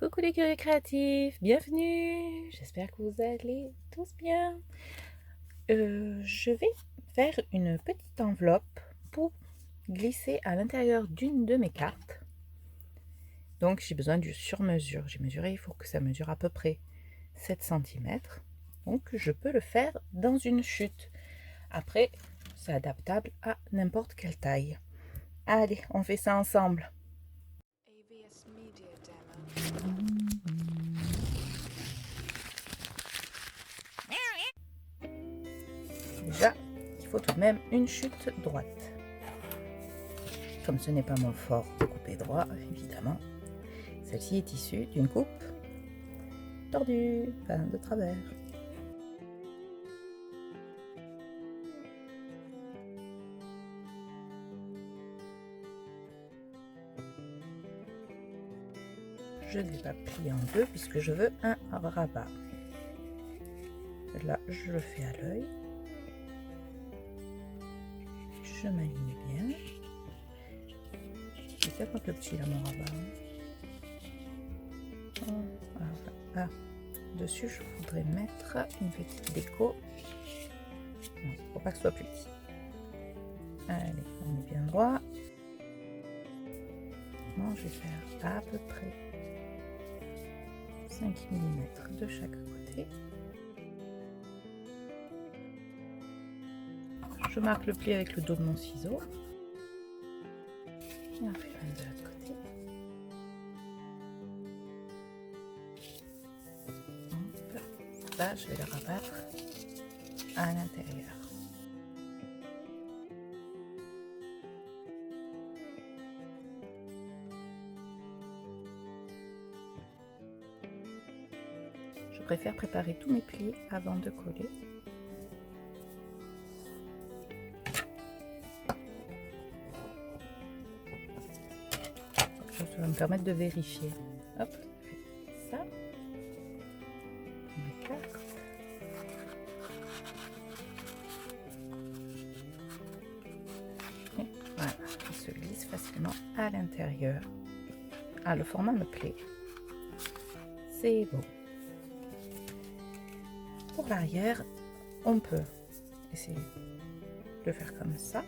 Coucou les curieux créatifs, bienvenue. J'espère que vous allez tous bien. Je vais faire une petite enveloppe pour glisser à l'intérieur d'une de mes cartes. Donc j'ai besoin du sur-mesure. J'ai mesuré, il faut que ça mesure à peu près 7 cm. Donc je peux le faire dans une chute. Après, c'est adaptable à n'importe quelle taille. Allez, on fait ça ensemble. AVS Media Demo. Déjà, il faut tout de même une chute droite. Comme ce n'est pas mon fort de couper droit, évidemment, celle-ci est issue d'une coupe tordue, enfin de travers. Je ne vais pas plier en deux puisque je veux un rabat. Là, je le fais à l'œil. Je m'aligne bien. Il est peut-être un peu petit là mon rabat. Ah, dessus, je voudrais mettre une petite déco. Non, faut pas que ce soit plus petit. Allez, on est bien droit. Moi, je vais faire à peu près 5 mm de chaque côté. Je marque le pli avec le dos de mon ciseau. Et on fait le même de l'autre côté. Hop. Là, je vais le rabattre à l'intérieur. Je préfère préparer tous mes plis avant de coller. Ça va me permettre de vérifier. Hop, ça. Ma carte. Et voilà, il se glisse facilement à l'intérieur. Ah, le format me plaît. C'est beau. Pour l'arrière, on peut essayer de faire comme ça.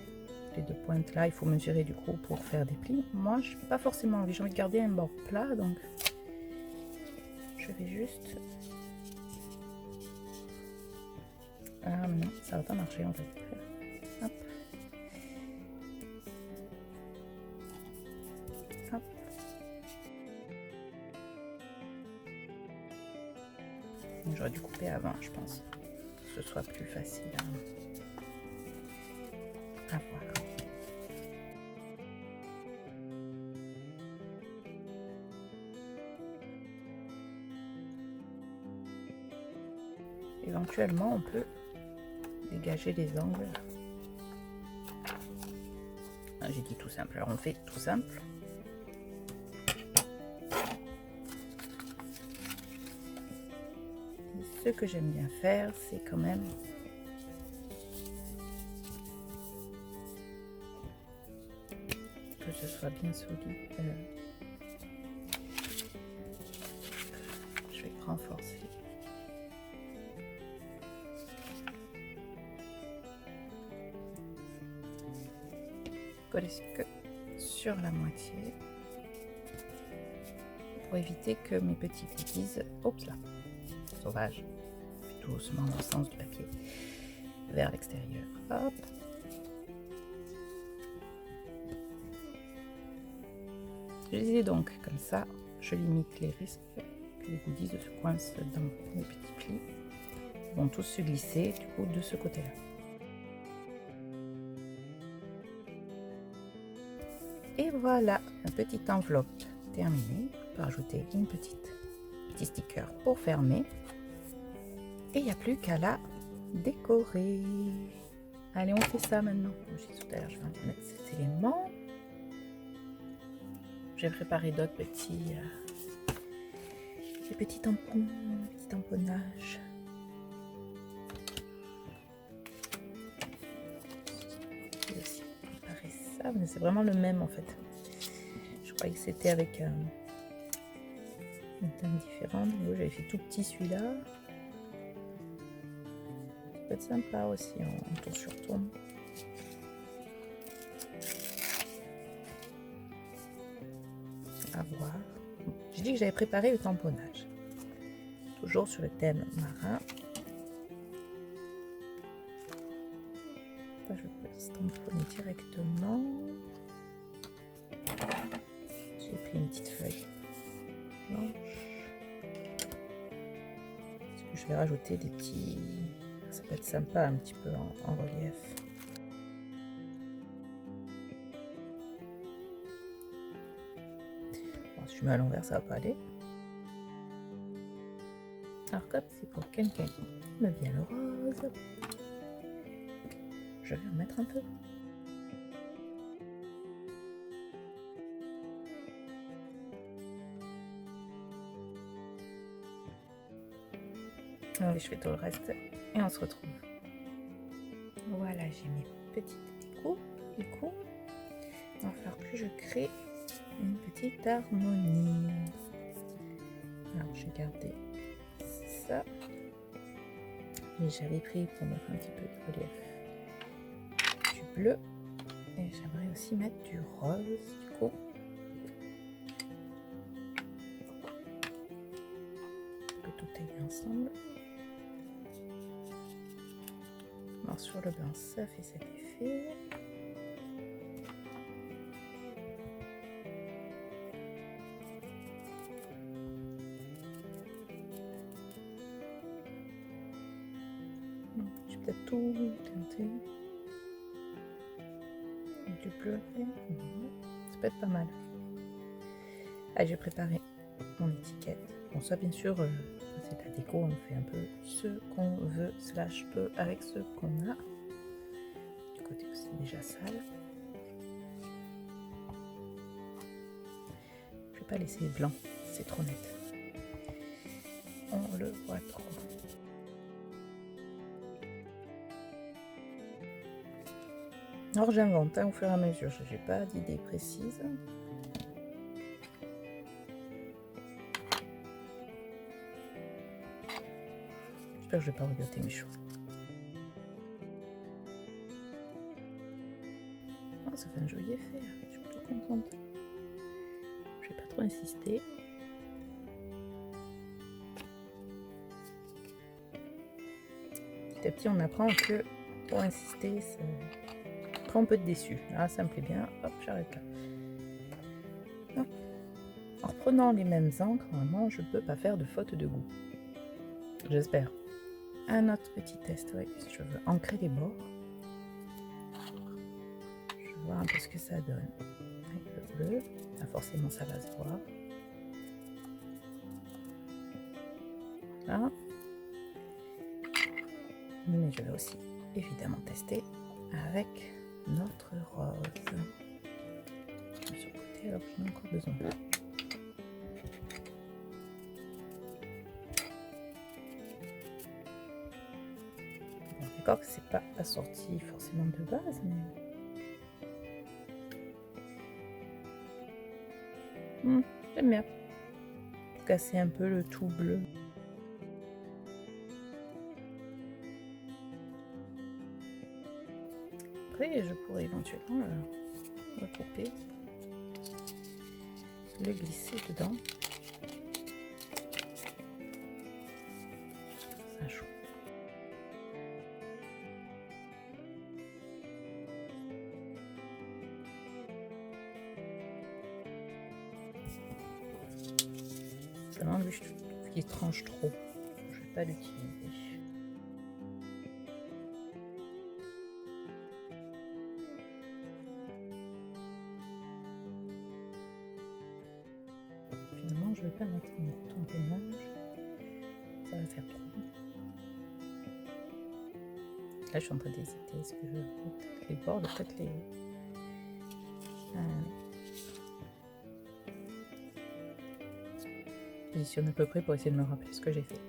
Les deux pointes là, il faut mesurer du coup pour faire des plis. Moi, je n'ai pas forcément envie, j'ai envie de garder un bord plat, donc je vais juste... Ah non, ça va pas marcher en fait. Hop. Hop. J'aurais dû couper avant, je pense, que ce soit plus facile à voir. Éventuellement, on peut dégager les angles. Ah, j'ai dit tout simple, alors on fait tout simple. Et ce que j'aime bien faire, c'est quand même que ce soit bien solide. Je vais renforcer. Coller que sur la moitié pour éviter que mes petits cookies, oups là, sauvage, doucement dans le sens du papier vers l'extérieur. Hop. Je disais donc comme ça, je limite les risques que les goodies se coincent dans les petits plis. Ils vont tous se glisser du coup de ce côté-là. Et voilà, une petite enveloppe terminée. On peut rajouter une petit sticker pour fermer. Et il n'y a plus qu'à la décorer. Allez, on fait ça maintenant. Comme je disais tout à l'heure, je vais mettre cet élément. J'ai préparé d'autres petits, des petits tampons, petits tamponnages. J'ai aussi préparé ça, mais c'est vraiment le même en fait. Je croyais que c'était avec une teinte différente. J'avais fait tout petit celui-là. Ça peut être sympa aussi en tour sur tour. À voir. J'ai dit que j'avais préparé le tamponnage. Toujours sur le thème marin. Là, je peux tamponner directement. J'ai pris une petite feuille blanche. Parce que je vais rajouter des petits... Ça peut être sympa un petit peu en relief. Bon, si je mets à l'envers, ça va pas aller. Alors comme c'est pour quelqu'un qui aime bien le rose, je vais en mettre un peu. Allez, je fais tout le reste et on se retrouve. Voilà, j'ai mes petites découpes. Du coup, il va falloir que je crée une petite harmonie. Alors, j'ai gardé ça. Et j'avais pris pour mettre un petit peu de relief du bleu. Et j'aimerais aussi mettre du rose, du coup. Que tout aille ensemble. Alors, sur le blanc, ça fait cet effet. Je vais peut-être tout teinter. Du bleu. Ça peut être pas mal. Ah, j'ai préparé mon étiquette. Bon, ça, bien sûr, c'est de la déco. On fait un peu ce qu'on veut, slash peut, avec ce qu'on a. Du côté où c'est déjà sale. Je vais pas laisser blanc, c'est trop net. On le voit trop. Alors j'invente au fur et à mesure, je n'ai pas d'idée précise. J'espère que je ne vais pas regretter mes choix. Oh, ça fait un joli effet, je suis plutôt contente. Je ne vais pas trop insister. Petit à petit on apprend que pour insister, on peut être déçu. Ah, ça me plaît bien, hop, j'arrête là. Non. En reprenant les mêmes encres, normalement, je ne peux pas faire de faute de goût. J'espère. Un autre petit test, oui, je veux ancrer les bords. Je vais voir un peu ce que ça donne. Avec le bleu, ah, forcément ça va se voir. Là. Mais je vais aussi évidemment tester avec notre rose. Je mets sur le côté alors que j'en ai encore besoin. Bon, d'accord que c'est pas assorti forcément de base, mais j'aime bien. Casser un peu le tout bleu. Après, je pourrais éventuellement le couper, le glisser dedans. C'est un chou. Ça m'enlève tout ce qui tranche trop. Je ne vais pas l'utiliser. Finalement, je ne vais pas mettre mon tamponnage. Ça va faire trop. Là, je suis en train d'hésiter. Est-ce que je veux peut-être les bords, peut-être les... Je positionne à peu près pour essayer de me rappeler ce que j'ai fait.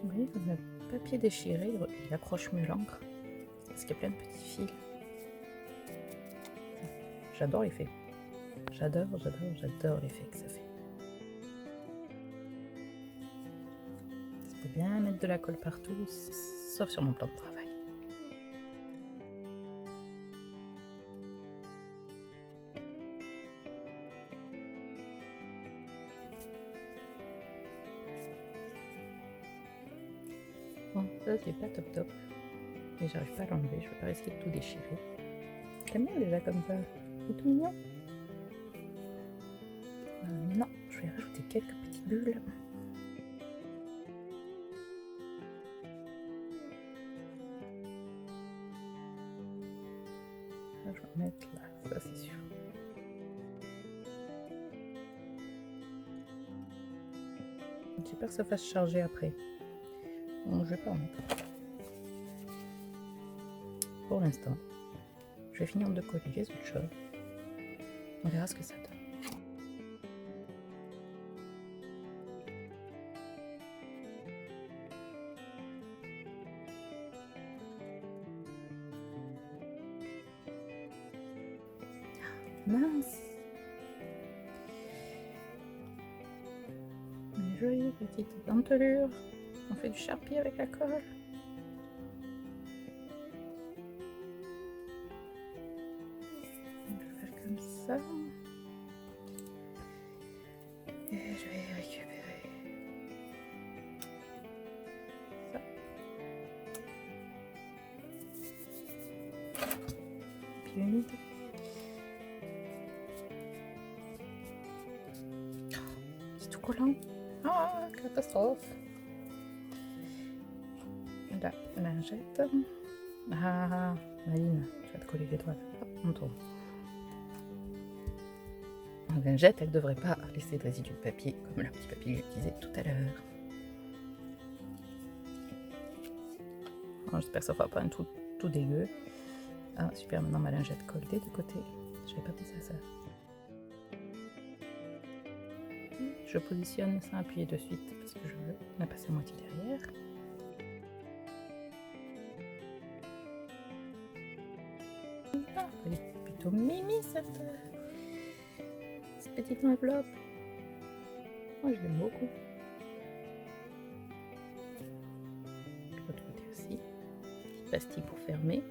Vous voyez, comme le papier déchiré, il accroche mieux l'encre. Parce qu'il y a plein de petits fils. J'adore l'effet. J'adore l'effet que ça fait. Ça peut bien mettre de la colle partout, sauf sur mon plan de travail. Bon, ça c'est pas top top. Mais j'arrive pas à l'enlever, je vais pas risquer de tout déchirer. J'aime bien déjà comme ça. C'est tout mignon. Non, je vais rajouter quelques petites bulles. Là, je vais mettre là, ça c'est sûr. J'ai peur que ça fasse charger après. Donc je vais pas en mettre. Pour l'instant, je vais finir de coller les autres choses. On verra ce que ça donne. Mince! Une jolie petite dentelure. On fait du charpie avec la colle. Je vais faire comme ça. Et je vais récupérer ça. Puis humide. C'est tout collant. Ah, catastrophe. La lingette. Ah, Maline, tu vas te coller les doigts. Hop, on tourne. La lingette, elle ne devrait pas laisser de résidus de papier, comme le petit papier que j'utilisais tout à l'heure. J'espère que ça ne fera pas un tout dégueu. Ah, super, maintenant ma lingette colle des deux côtés. Je n'avais pas pensé à ça. Je positionne sans appuyer de suite parce que je veux la passer à moitié derrière. Ah, elle est plutôt mimi cette petite enveloppe. Moi je l'aime beaucoup. De l'autre côté aussi. Petite pastille pour fermer.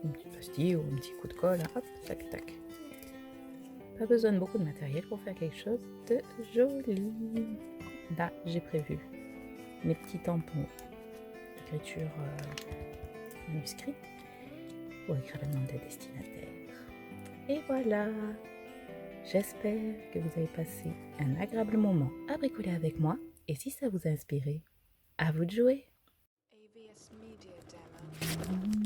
Une petite pastille ou un petit coup de colle. Hop, tac tac. Pas besoin de beaucoup de matériel pour faire quelque chose de joli. Là, j'ai prévu mes petits tampons d'écriture manuscrite pour écrire le nom des destinataires. Et voilà. J'espère que vous avez passé un agréable moment à bricoler avec moi. Et si ça vous a inspiré, à vous de jouer. AVS Media Demo.